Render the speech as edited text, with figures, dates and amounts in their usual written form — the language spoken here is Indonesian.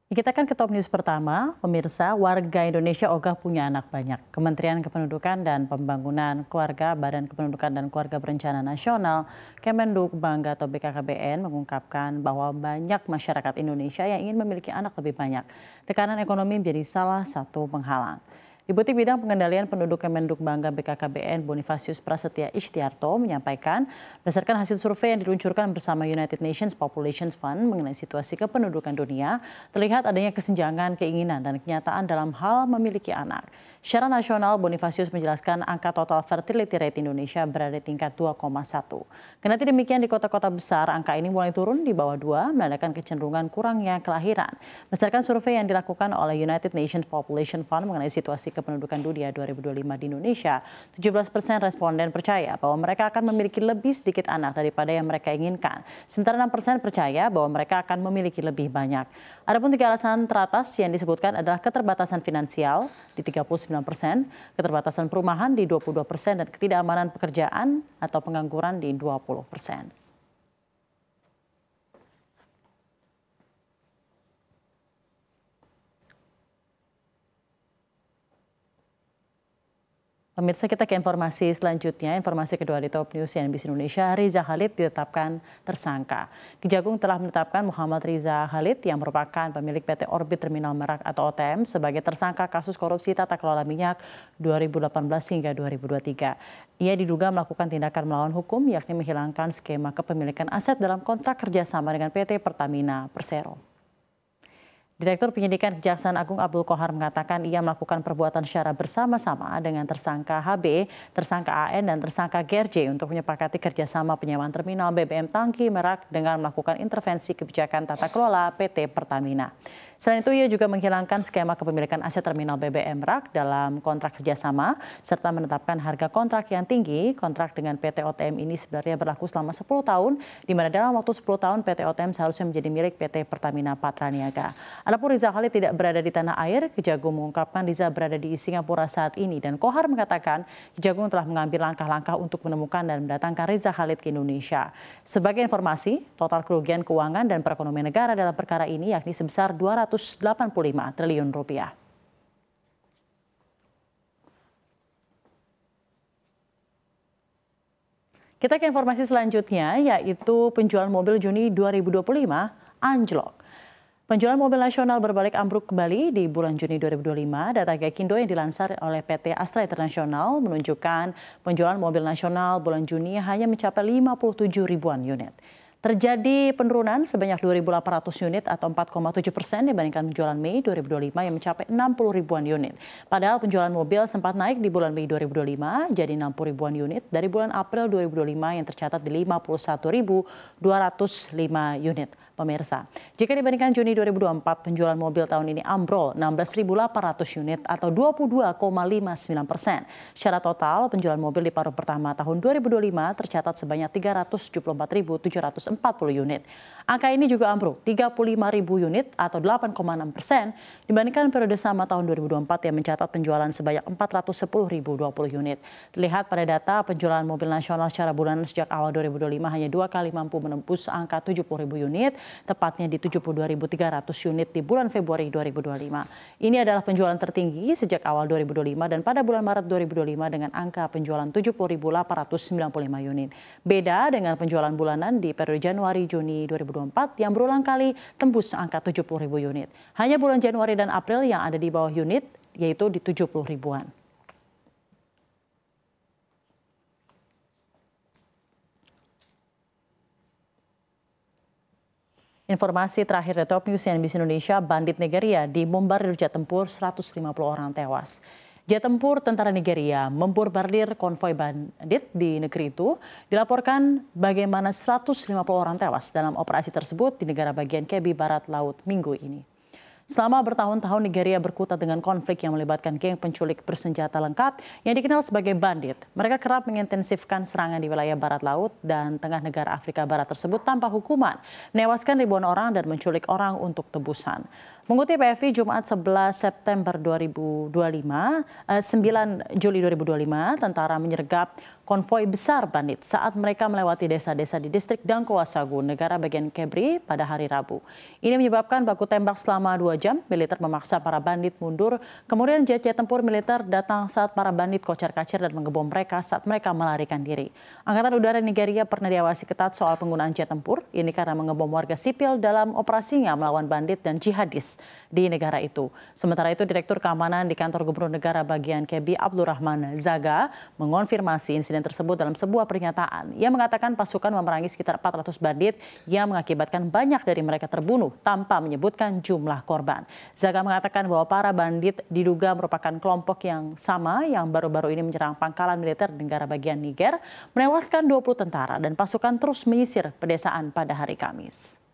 Kita kan ke top news pertama, pemirsa, warga Indonesia ogah punya anak banyak. Kementerian Kependudukan dan Pembangunan Keluarga, Badan Kependudukan dan Keluarga Berencana Nasional, Kemenduk Bangga atau BKKBN mengungkapkan bahwa banyak masyarakat Indonesia yang ingin memiliki anak lebih banyak. Tekanan ekonomi menjadi salah satu penghalang. Deputi Bidang Pengendalian Penduduk Kemenduk Bangga BKKBN Bonifasius Prasetya Ikhtiarto menyampaikan, berdasarkan hasil survei yang diluncurkan bersama United Nations Population Fund mengenai situasi kependudukan dunia, terlihat adanya kesenjangan keinginan dan kenyataan dalam hal memiliki anak. Secara nasional, Bonifasius menjelaskan angka total fertility rate Indonesia berada di tingkat 2,1. Kendati demikian di kota-kota besar, angka ini mulai turun di bawah 2, menandakan kecenderungan kurangnya kelahiran. Berdasarkan survei yang dilakukan oleh United Nations Population Fund mengenai situasi kependudukan dunia 2025 di Indonesia, 17% responden percaya bahwa mereka akan memiliki lebih sedikit anak daripada yang mereka inginkan. Sementara 6% percaya bahwa mereka akan memiliki lebih banyak. Adapun 3 alasan teratas yang disebutkan adalah keterbatasan finansial di 39%, keterbatasan perumahan di 22%, dan ketidakamanan pekerjaan atau pengangguran di 20%. Pemirsa, kita ke informasi selanjutnya. Informasi kedua di Top News CNBC Indonesia, Riza Khalid ditetapkan tersangka. Kejagung telah menetapkan Muhammad Riza Khalid yang merupakan pemilik PT Orbit Terminal Merak atau OTM sebagai tersangka kasus korupsi tata kelola minyak 2018 hingga 2023. Ia diduga melakukan tindakan melawan hukum, yakni menghilangkan skema kepemilikan aset dalam kontrak kerjasama dengan PT Pertamina Persero. Direktur Penyidikan Kejaksaan Agung Abdul Qohar mengatakan ia melakukan perbuatan secara bersama-sama dengan tersangka HB, tersangka AN, dan tersangka GRJ untuk menyepakati kerjasama penyewaan terminal BBM Tangki Merak dengan melakukan intervensi kebijakan tata kelola PT Pertamina. Selain itu, ia juga menghilangkan skema kepemilikan aset terminal BBM Merak dalam kontrak kerjasama, serta menetapkan harga kontrak yang tinggi. Kontrak dengan PT OTM ini sebenarnya berlaku selama 10 tahun, di mana dalam waktu 10 tahun PT OTM seharusnya menjadi milik PT Pertamina Patraniaga. Adapun Riza Khalid tidak berada di tanah air, Kejagung mengungkapkan Riza berada di Singapura saat ini, dan Qohar mengatakan Kejagung telah mengambil langkah-langkah untuk menemukan dan mendatangkan Riza Khalid ke Indonesia. Sebagai informasi, total kerugian keuangan dan perekonomian negara dalam perkara ini yakni sebesar 285 triliun rupiah. Kita ke informasi selanjutnya, yaitu penjualan mobil Juni 2025 anjlok. Penjualan mobil nasional berbalik ambruk kembali di bulan Juni 2025. Data Gaikindo yang dilansir oleh PT Astra International menunjukkan penjualan mobil nasional bulan Juni hanya mencapai 57 ribuan unit. Terjadi penurunan sebanyak 2.800 unit atau 4,7% dibandingkan penjualan Mei 2025 yang mencapai 60 ribuan unit. Padahal penjualan mobil sempat naik di bulan Mei 2025 jadi 60 ribuan unit dari bulan April 2025 yang tercatat di 51.205 unit. Pemirsa, jika dibandingkan Juni 2024, penjualan mobil tahun ini ambrol 16.800 unit atau 22,59%. Secara total, penjualan mobil di paruh pertama tahun 2025 tercatat sebanyak 374.740 unit. Angka ini juga ambruk 35.000 unit atau 8,6% dibandingkan periode sama tahun 2024 yang mencatat penjualan sebanyak 410.020 unit. Terlihat pada data penjualan mobil nasional secara bulanan sejak awal 2025 hanya 2 kali mampu menembus angka 70.000 unit, tepatnya di 72.300 unit di bulan Februari 2025. Ini adalah penjualan tertinggi sejak awal 2025 dan pada bulan Maret 2025 dengan angka penjualan 70.895 unit. Beda dengan penjualan bulanan di periode Januari-Juni 2024 yang berulang kali tembus angka 70.000 unit. Hanya bulan Januari dan April yang ada di bawah unit, yaitu di 70 ribuan. Informasi terakhir di Top News CNBC Indonesia, bandit Nigeria dibombardir jet tempur, 150 orang tewas. Jet tempur tentara Nigeria membombardir konvoi bandit di negeri itu. Dilaporkan bagaimana 150 orang tewas dalam operasi tersebut di negara bagian Kebbi Barat Laut minggu ini. Selama bertahun-tahun Nigeria berkutat dengan konflik yang melibatkan geng penculik bersenjata lengkap yang dikenal sebagai bandit. Mereka kerap mengintensifkan serangan di wilayah barat laut dan tengah negara Afrika Barat tersebut tanpa hukuman, menewaskan ribuan orang dan menculik orang untuk tebusan. Mengutip AFP Jumat 11 September 2025, 9 Juli 2025, tentara menyergap konvoi besar bandit saat mereka melewati desa-desa di distrik Dankowasagu, negara bagian Kebbi pada hari Rabu. Ini menyebabkan baku tembak selama 2 jam, militer memaksa para bandit mundur. Kemudian jet-jet tempur militer datang saat para bandit kocar-kacir dan mengebom mereka saat mereka melarikan diri. Angkatan Udara Nigeria pernah diawasi ketat soal penggunaan jet tempur. Ini karena mengebom warga sipil dalam operasinya melawan bandit dan jihadis di negara itu. Sementara itu, Direktur Keamanan di Kantor Gubernur Negara Bagian Kebbi Abdurrahman Zaga mengonfirmasi insiden tersebut dalam sebuah pernyataan. Ia mengatakan pasukan memerangi sekitar 400 bandit yang mengakibatkan banyak dari mereka terbunuh tanpa menyebutkan jumlah korban. Zaga mengatakan bahwa para bandit diduga merupakan kelompok yang sama yang baru-baru ini menyerang pangkalan militer di negara bagian Niger, menewaskan 20 tentara dan pasukan terus menyisir pedesaan pada hari Kamis.